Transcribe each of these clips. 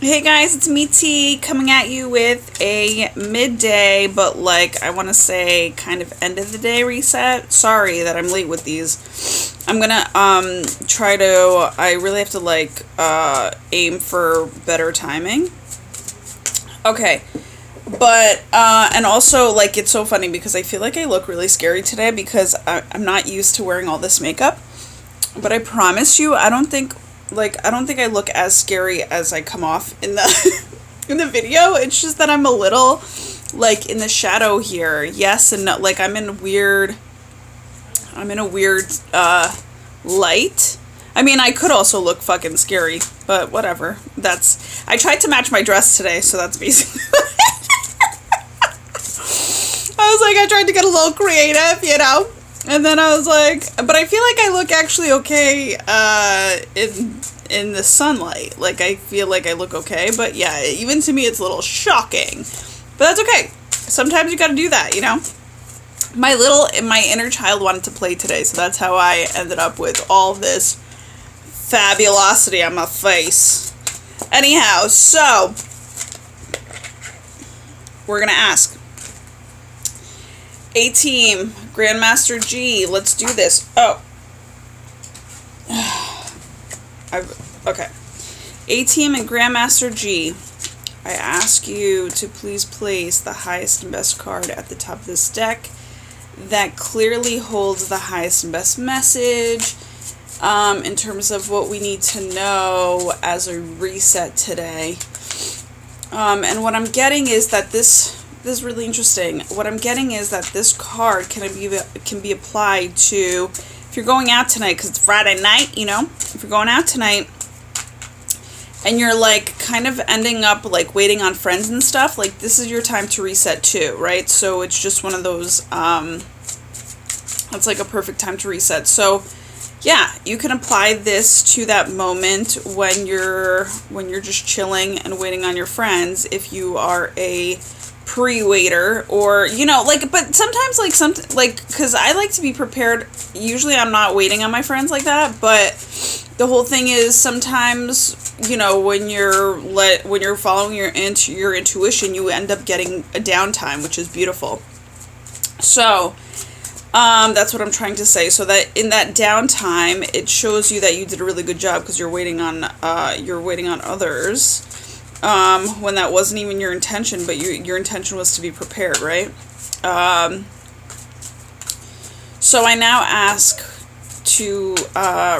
Hey guys, it's me T coming at you with a midday, but like I want to say kind of end of the day reset. Sorry that I'm late with these. I'm gonna try to. I really have to like aim for better timing. Okay, but and also like it's so funny because I feel like I look really scary today because I'm not used to wearing all this makeup. But I promise you, I don't think I look as scary as I come off in the in the video. It's just that I'm a little like in the shadow here. Yes and no, like I'm in a weird light. I mean, I could also look fucking scary, but whatever. I tried to match my dress today, so that's basically I was like, I tried to get a little creative, you know? And then I was like, but I feel like I look actually okay in the sunlight. Like, I feel like I look okay, but yeah, even to me it's a little shocking. But that's okay. Sometimes you gotta do that, you know? My inner child wanted to play today, so that's how I ended up with all this fabulosity on my face. Anyhow, so we're gonna ask. A-Team, Grandmaster G, let's do this. Oh. Okay. A-Team and Grandmaster G, I ask you to please place the highest and best card at the top of this deck that clearly holds the highest and best message in terms of what we need to know as a reset today. And what I'm getting is that this is really interesting. What I'm getting is that this card can be applied to if you're going out tonight, because it's Friday night, you know, if you're going out tonight and you're like kind of ending up like waiting on friends and stuff, like this is your time to reset too, right? So it's just one of those, it's like a perfect time to reset. So yeah, you can apply this to that moment when you're just chilling and waiting on your friends if you are a pre-waiter, or you know, like, but sometimes because I like to be prepared. Usually I'm not waiting on my friends like that, but the whole thing is sometimes, you know, when you're following your intuition, you end up getting a downtime, which is beautiful. So that's what I'm trying to say. So that in that downtime, it shows you that you did a really good job because you're waiting on others. When that wasn't even your intention, but your intention was to be prepared, right? So I now ask to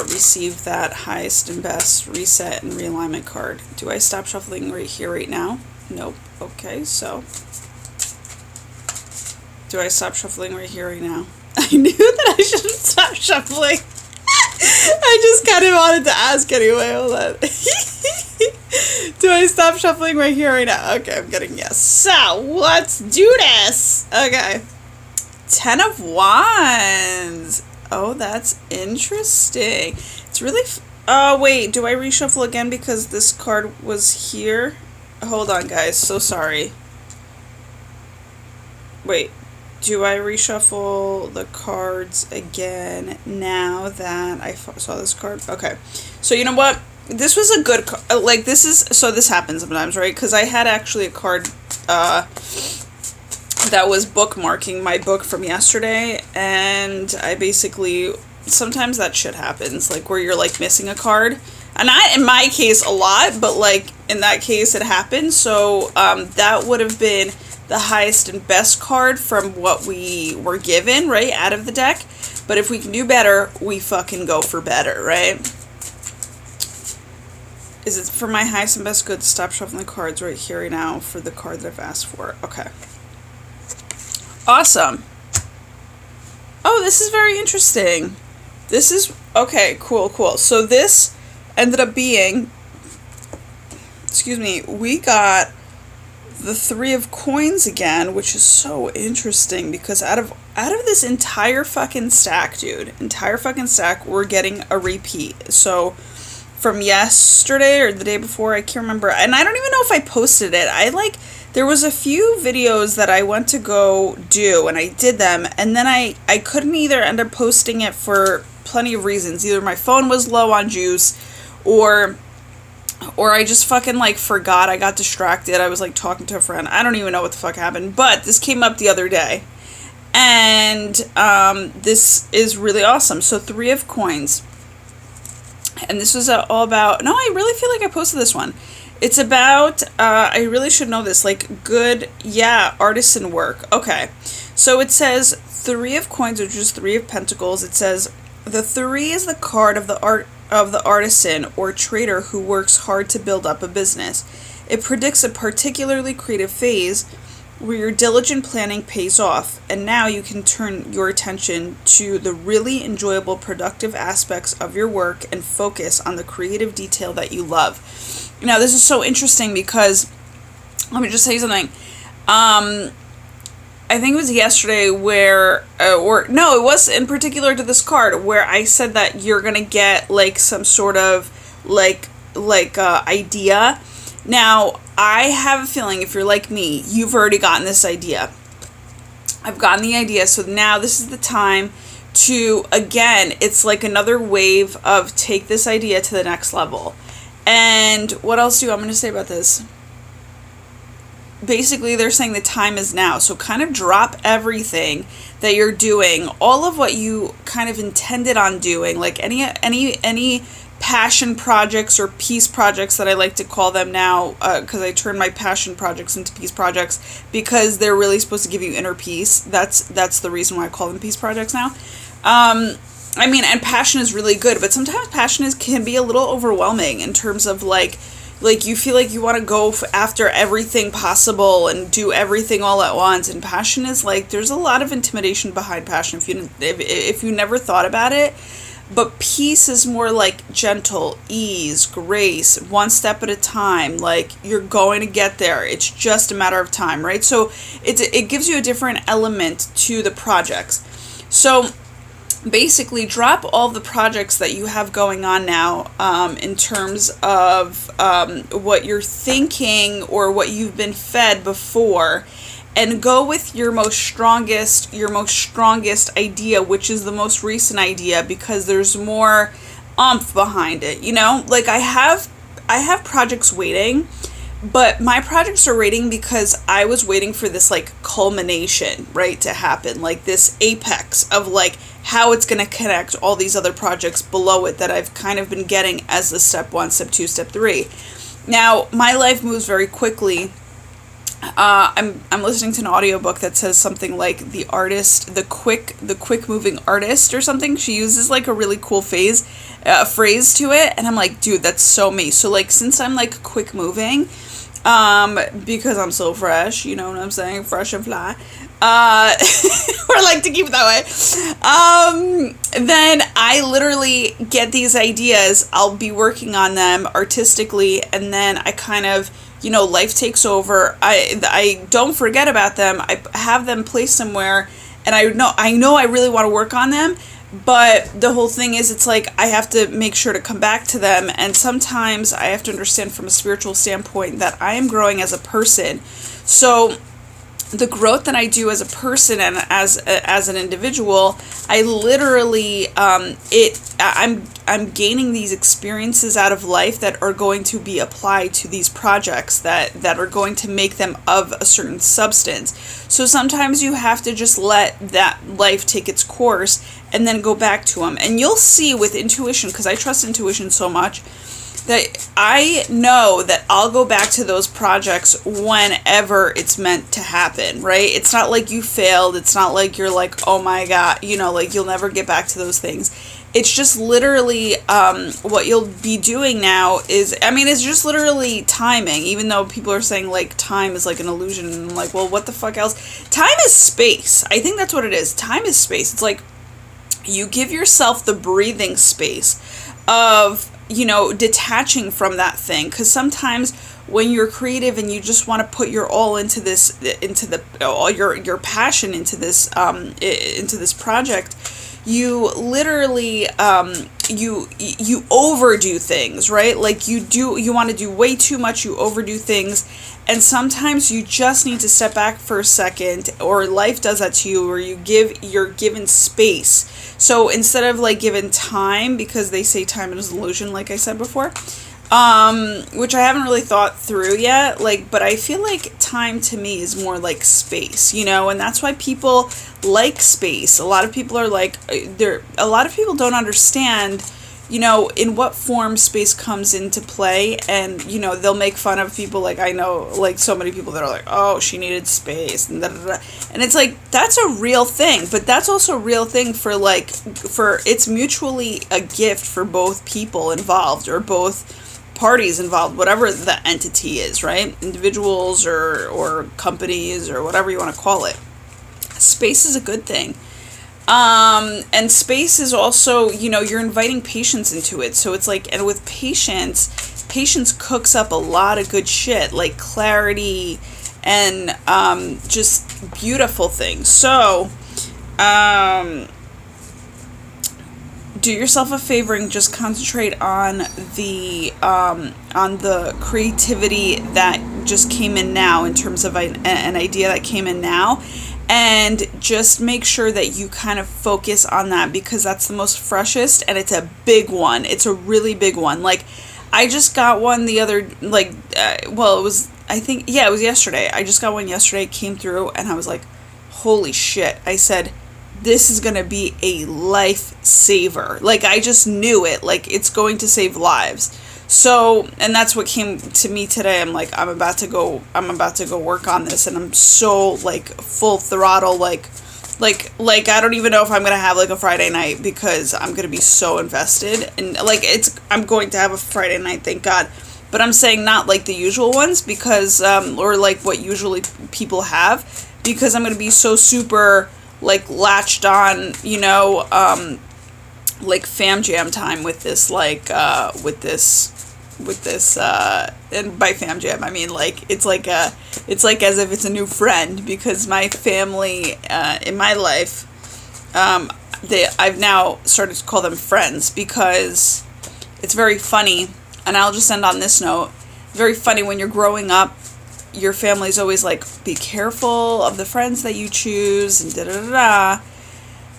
receive that highest and best reset and realignment card. Do I stop shuffling right here, right now? Nope. Okay, so do I stop shuffling right here, right now? I knew that I shouldn't stop shuffling. I just kind of wanted to ask anyway. Hold on. Do I stop shuffling right here, right now? Okay, I'm getting yes. So, let's do this. Okay. 10 of Wands. Oh, that's interesting. It's really... Oh, wait. Do I reshuffle again because this card was here? Hold on, guys. So sorry. Wait. Do I reshuffle the cards again now that I saw this card? Okay. So, you know what? This was a good, like, this happens sometimes, right? Because I had actually a card that was bookmarking my book from yesterday, and I basically, sometimes that shit happens, like, where you're, like, missing a card. And not in my case a lot, but, like, in that case it happened, so that would have been the highest and best card from what we were given, right, out of the deck. But if we can do better, we fucking go for better, right? Is it for my highest and best good to stop shuffling cards right here, right now, for the card that I've asked for? Okay. Awesome. Oh, this is very interesting. This is... Okay, cool. So this ended up being... Excuse me. We got the 3 of Coins again, which is so interesting because out of this entire fucking stack, dude, we're getting a repeat. So... from yesterday or the day before, I can't remember, and I don't even know if I posted it. There was a few videos that I went to go do, and I did them, and then I couldn't either end up posting it for plenty of reasons. Either my phone was low on juice, or or I just fucking like forgot. I got distracted. I was like talking to a friend. I don't even know what the fuck happened, but this came up the other day. And this is really awesome. So 3 of coins. And this was all about, no, I really feel like I posted this one. It's about, I really should know this, like good, yeah, artisan work. Okay. So it says 3 of coins, which is 3 of pentacles. It says the 3 is the card of the artisan or trader who works hard to build up a business. It predicts a particularly creative phase where your diligent planning pays off, and now you can turn your attention to the really enjoyable, productive aspects of your work and focus on the creative detail that you love. Now, this is so interesting because, let me just say something. I think it was yesterday where, or no, it was in particular to this card where I said that you're gonna get like some sort of idea. Now, I have a feeling if you're like me, you've already gotten this idea. I've gotten the idea, so now this is the time to, again, it's like another wave of take this idea to the next level. And what else do I'm going to say about this? Basically, they're saying the time is now. So kind of drop everything that you're doing, all of what you kind of intended on doing, like any passion projects or peace projects that I like to call them now, because I turn my passion projects into peace projects because they're really supposed to give you inner peace. That's the reason why I call them peace projects now. I mean, and passion is really good, but sometimes passion can be a little overwhelming in terms of like you feel like you want to go after everything possible and do everything all at once. And passion is like, there's a lot of intimidation behind passion if you never thought about it. But peace is more like gentle, ease, grace, one step at a time. Like, you're going to get there. It's just a matter of time, right? So it gives you a different element to the projects. So basically, drop all the projects that you have going on now in terms of what you're thinking or what you've been fed before, and go with your most strongest idea, which is the most recent idea, because there's more oomph behind it. You know, like I have projects waiting, but my projects are waiting because I was waiting for this like culmination, right, to happen, like this apex of like how it's going to connect all these other projects below it that I've kind of been getting as the step 1, step 2, step 3. Now, my life moves very quickly. I'm listening to an audiobook that says something like the quick moving artist or something. She uses like a really cool phrase to it, and I'm like, dude, that's so me. So like, since I'm like quick moving, because I'm so fresh, you know what I'm saying, fresh and fly, or like to keep it that way, then I literally get these ideas, I'll be working on them artistically, and then I kind of, you know, life takes over. I don't forget about them. I have them placed somewhere, and I know I really want to work on them, but the whole thing is, it's like I have to make sure to come back to them, and sometimes I have to understand from a spiritual standpoint that I am growing as a person. So the growth that I do as a person and as an individual, I literally I'm gaining these experiences out of life that are going to be applied to these projects that are going to make them of a certain substance. So sometimes you have to just let that life take its course and then go back to them. And you'll see with intuition, because I trust intuition so much, that I know that I'll go back to those projects whenever it's meant to happen, right? It's not like you failed. It's not like you're like, oh my God, you know, like you'll never get back to those things. It's just literally what you'll be doing now is, I mean, it's just literally timing, even though people are saying like time is like an illusion. And I'm like, well, what the fuck else? Time is space. I think that's what it is. Time is space. It's like you give yourself the breathing space of, you know, detaching from that thing, because sometimes when you're creative and you just want to put your all into this, all your passion into this project, you literally you overdo things, right? Like you want to do way too much, you overdo things, and sometimes you just need to step back for a second, or life does that to you, or you're given space. So instead of like given time, because they say time is an illusion, like I said before, which I haven't really thought through yet, like, but I feel like time to me is more like space, you know, and that's why people like space. A lot of people are like, a lot of people don't understand, you know, in what form space comes into play, and, you know, they'll make fun of people, like, I know, like, so many people that are like, oh, she needed space, and da-da-da. And it's like, that's a real thing, but that's also a real thing for, like, it's mutually a gift for both people involved, or both parties involved, whatever the entity is, right? Individuals or companies or whatever you want to call it. Space is a good thing. And space is also, you know, you're inviting patience into it. So it's like, and with patience cooks up a lot of good shit, like clarity and just beautiful things. So, do yourself a favor and just concentrate on the creativity that just came in now, in terms of an idea that came in now, and just make sure that you kind of focus on that, because that's the most freshest, and it's a big one. It's a really big one. Like, I just got one the other, like, well, it was, I think, yeah, it was yesterday. I just got one yesterday, came through, and I was like, holy shit. I said, this is going to be a lifesaver. Like, I just knew it. Like, it's going to save lives. So, and that's what came to me today. I'm like, I'm about to go work on this, and I'm so, like, full throttle, like, I don't even know if I'm going to have, like, a Friday night, because I'm going to be so invested. And, like, I'm going to have a Friday night, thank God. But I'm saying not, like, the usual ones, because, or, like, what usually people have, because I'm going to be so super, like, latched on, you know, like, fam jam time with this, like, and by fam jam, I mean, like, it's like as if it's a new friend, because my family, in my life, I've now started to call them friends, because it's very funny, and I'll just end on this note, very funny when you're growing up, your family's always like, be careful of the friends that you choose, and da-da-da-da.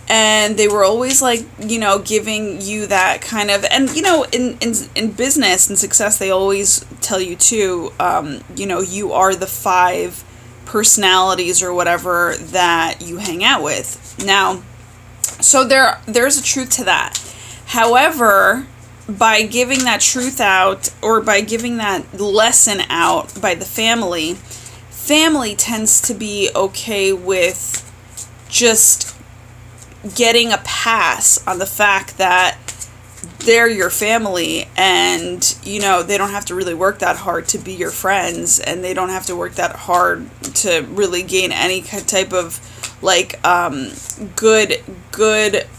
And they were always like, you know, giving you that kind of, and, you know, in business and success, they always tell you too, you know, you are the 5 personalities or whatever that you hang out with. Now, so there's a truth to that. However, by giving that truth out, or by giving that lesson out by the family tends to be okay with just getting a pass on the fact that they're your family, and, you know, they don't have to really work that hard to be your friends, and they don't have to work that hard to really gain any type of, like, good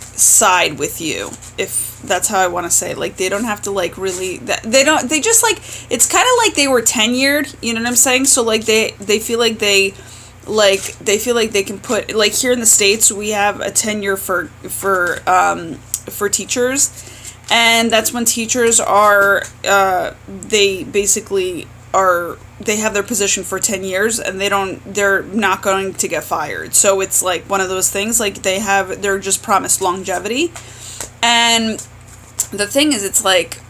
side with you, if that's how I want to say. Like, they don't have to, like, really, they just, like, it's kind of like they were tenured, you know what I'm saying? So, like, they feel like they feel like they can put, like, here in the States, we have a tenure for teachers, and that's when teachers are, they basically are, they have their position for 10 years, and they're not going to get fired. So it's like one of those things, like, they're just promised longevity. And the thing is, it's like,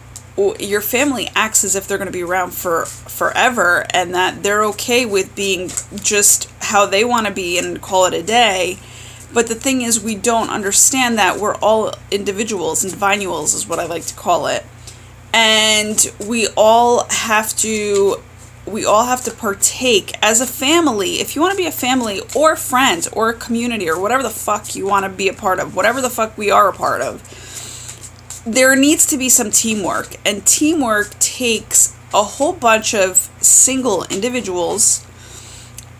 your family acts as if they're going to be around for forever, and that they're okay with being just how they want to be and call it a day. But the thing is, we don't understand that we're all individuals, individuals is what I like to call it. And we all have to partake as a family. If you want to be a family or friends or a community or whatever the fuck you want to be a part of, whatever the fuck we are a part of, there needs to be some teamwork. And teamwork takes a whole bunch of single individuals.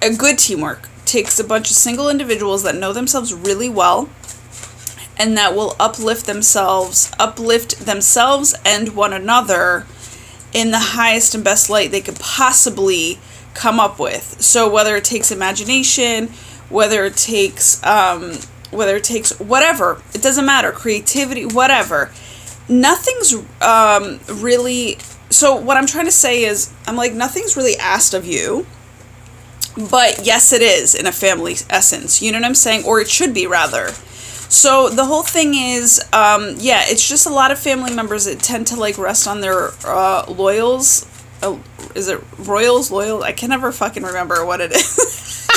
A good teamwork takes a bunch of single individuals that know themselves really well, and that will uplift themselves and one another in the highest and best light they could possibly come up with. So whether it takes imagination, whether it takes whatever, it doesn't matter, creativity, whatever. Nothing's really, so what I'm trying to say is, I'm like, nothing's really asked of you, but yes, it is in a family essence, you know what I'm saying? Or it should be, rather. So the whole thing is, yeah, it's just a lot of family members that tend to like rest on their loyals. Is it royals, loyal? I can never fucking remember what it is.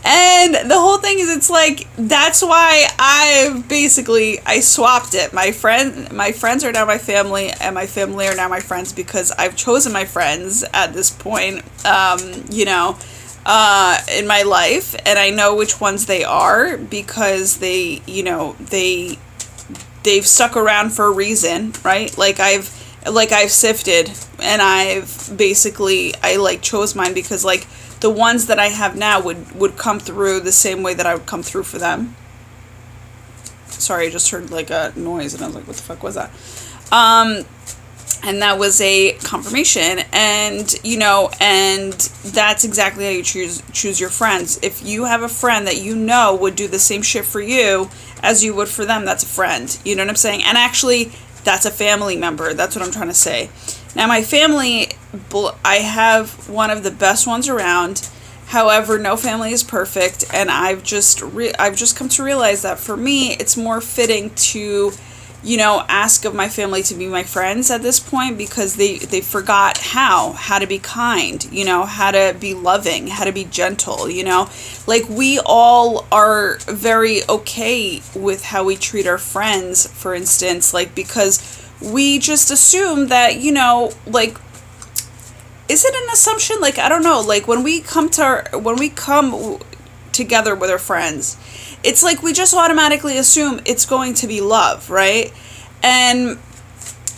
And the whole thing is, it's like, that's why I swapped it. My friends are now my family, and my family are now my friends, because I've chosen my friends at this point, you know, in my life, and I know which ones they are, because they, you know, they've stuck around for a reason, right? Like I've sifted, and I like chose mine, because like the ones that I have now would come through the same way that I would come through for them. Sorry, I just heard like a noise, and I was like, what the fuck was that? And that was a confirmation, and you know, and that's exactly how you choose your friends. If you have a friend that you know would do the same shit for you as you would for them, that's a friend. You know what I'm saying? And actually, that's a family member. That's what I'm trying to say. Now, my family, I have one of the best ones around. However, no family is perfect, and I've just come to realize that for me, it's more fitting to, you know, ask of my family to be my friends at this point, because they forgot how to be kind, you know, how to be loving, how to be gentle, you know. Like, we all are very okay with how we treat our friends, for instance, like, because we just assume that, you know, like, is it an assumption? Like, I don't know, like, when we come together with our friends, it's like we just automatically assume it's going to be love, right? And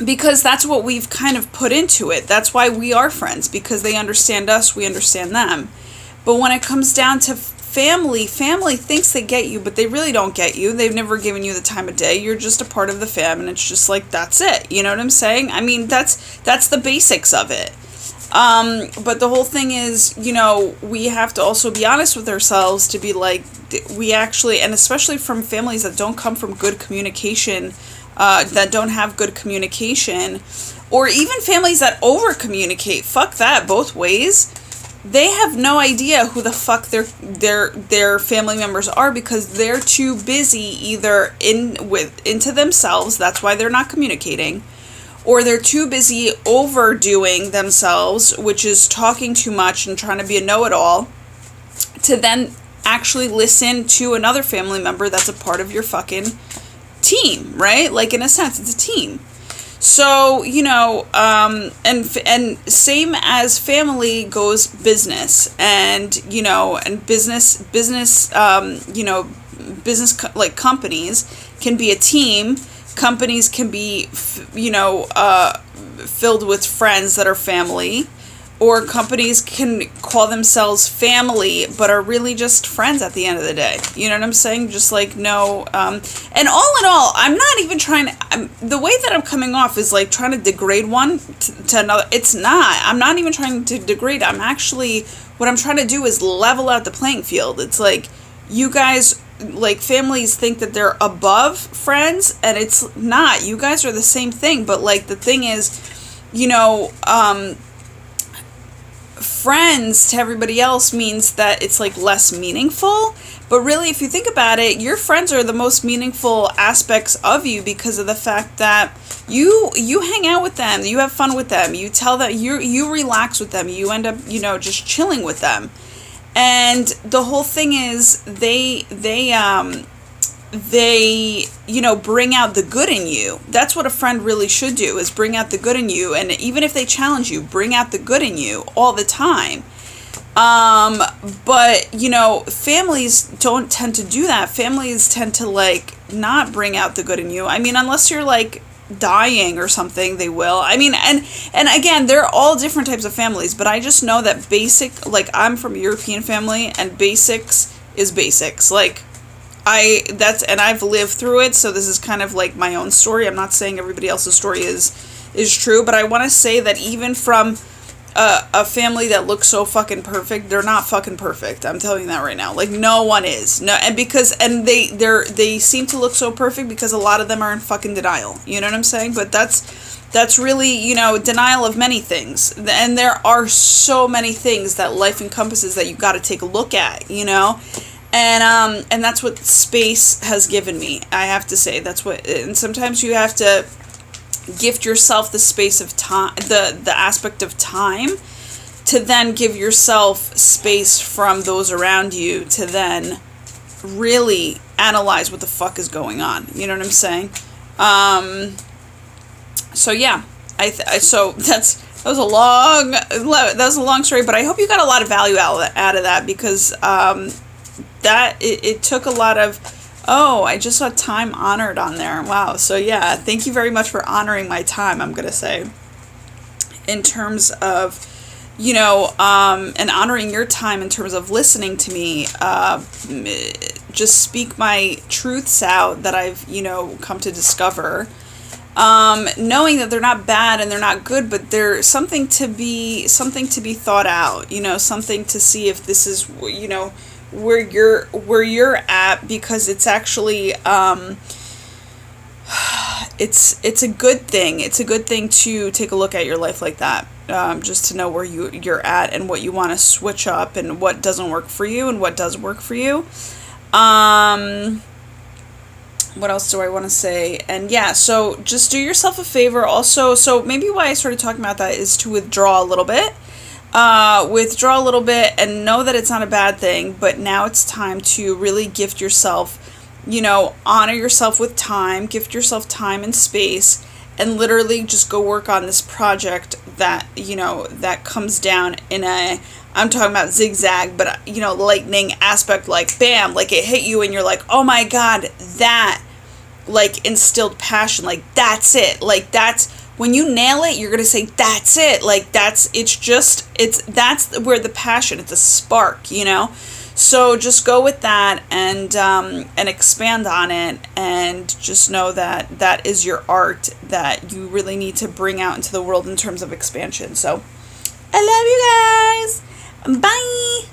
because that's what we've kind of put into it. That's why we are friends, because they understand us, we understand them. But when it comes down to family thinks they get you, but they really don't get you. They've never given you the time of day. You're just a part of the fam, and it's just like, that's it. You know what I'm saying? I mean, that's the basics of it. But the whole thing is, you know, we have to also be honest with ourselves to be like, we actually, and especially from families that don't come from good communication, that don't have good communication, or even families that over communicate, fuck that, both ways. They have no idea who the fuck their family members are, because they're too busy either into themselves, that's why they're not communicating, or they're too busy overdoing themselves, which is talking too much and trying to be a know-it-all, to then actually listen to another family member that's a part of your fucking team, right? Like, in a sense, it's a team. So, you know, and same as family goes business, and, you know, and business, you know, like companies can be a team. Companies can be, you know, filled with friends that are family, or companies can call themselves family, but are really just friends at the end of the day. You know what I'm saying? Just like, no, and all in all, I'm not even trying to, the way that I'm coming off is like trying to degrade one to another. It's not. I'm not even trying to degrade. I'm actually, what I'm trying to do is level out the playing field. It's like, you guys, like, families think that they're above friends, and it's not. You guys are the same thing, but like, the thing is, you know, friends to everybody else means that it's like less meaningful, but really, if you think about it, your friends are the most meaningful aspects of you, because of the fact that you hang out with them, you have fun with them, you tell them, you relax with them, you end up, you know, just chilling with them. And the whole thing is, they you know, bring out the good in you. That's what a friend really should do, is bring out the good in you. And even if they challenge you, bring out the good in you all the time. But, you know, families don't tend to do that. Families tend to, like, not bring out the good in you. I mean, unless you're, like, dying or something, they will. I mean, and again, they're all different types of families, but I just know that basic, like, I'm from a European family, and basics is basics. Like, and I've lived through it, so this is kind of like my own story. I'm not saying everybody else's story is true, but I want to say that even from a family that looks so fucking perfect, they're not fucking perfect. I'm telling you that right now. Like, no one is. No, and they seem to look so perfect because a lot of them are in fucking denial. You know what I'm saying? But that's really, you know, denial of many things. And there are so many things that life encompasses that you got to take a look at, you know? And that's what space has given me. I have to say that's what. And sometimes you have to gift yourself the space of time, the aspect of time, to then give yourself space from those around you to then really analyze what the fuck is going on. You know what I'm saying? So yeah, so that was a long story, but I hope you got a lot of value out of that, because that it took a lot of, oh, I just saw time honored on there. Wow. So yeah, thank you very much for honoring my time, I'm gonna say, in terms of, you know, and honoring your time in terms of listening to me, just speak my truths out that I've, you know, come to discover, knowing that they're not bad and they're not good, but they're something to be thought out, you know, something to see if this is, you know, where you're at, because it's actually, it's a good thing. It's a good thing to take a look at your life like that. Just to know where you're at and what you want to switch up and what doesn't work for you and what does work for you. What else do I want to say? And yeah, so just do yourself a favor also. So maybe why I started talking about that is to withdraw a little bit. Withdraw a little bit and know that it's not a bad thing, but now it's time to really gift yourself, you know, honor yourself with time, gift yourself time and space, and literally just go work on this project that, you know, that comes down in a, I'm talking about zigzag, but, you know, lightning aspect, like bam, like it hit you and you're like, oh my God, that like instilled passion, like that's it, like that's, when you nail it, you're going to say, that's it, like that's where the passion, it's a spark, you know? So just go with that and expand on it, and just know that that is your art that you really need to bring out into the world in terms of expansion. So I love you guys. Bye.